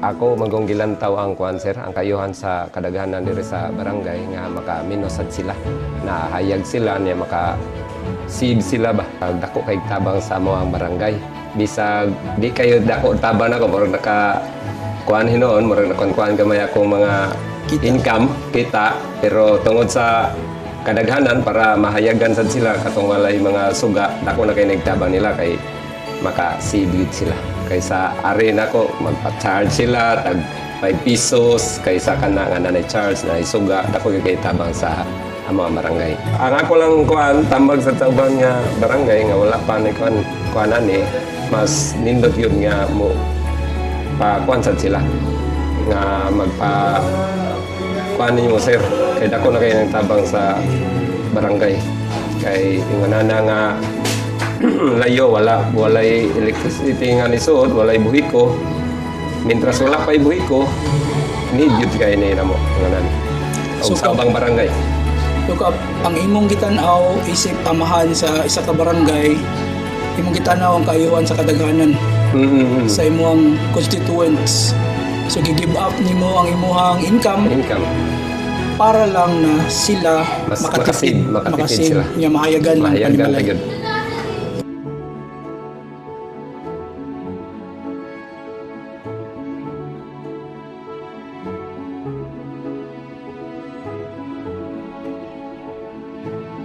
ako magunggilan taw ang kuan sir, ang kayuhan sa kadaghanan diri sa barangay nga makaminusad sila. Nahayag sila niya maka-save sila ba. Dako kay tabang sa mo ang barangay. Bisag di kayo dako tabang ako murag naka kuan hinuon, murag nakuan gamay akong mga income kita, pero tungod sa kadaghanan para mahayagan sad sila katong walay mga suga, dako na kay nagtabang nila kay maka-save sila. Kaysa ari nako magpa-charge sila tag 5 pesos kaysa kana nga nanay charge na isuga dako kay tabang sa amo ang barangay. Ang ako lang kuan tambag sa taubang nga barangay nga wala pa ni kuanan ni mas nindot yun nga mo pa kuan sad sila nga magpa kuan ninyo sir kay dako na kay nang tabang sa barangay kay ingonana nga layo walay electricity nga nisuod walay buhiko mintras wala pay buhiko need yun kay ni namo nganan og So, sa ubang barangay. So, ang imong gitan-aw isip amahan sa isa ka barangay, imong gitan-aw ang kaayuhan sa kadaghanan sa imong constituents. So gi-give up nimo ang imong income para lang na sila mas makatipid makasave sila niya mahayagan mahayagan ang na gyud.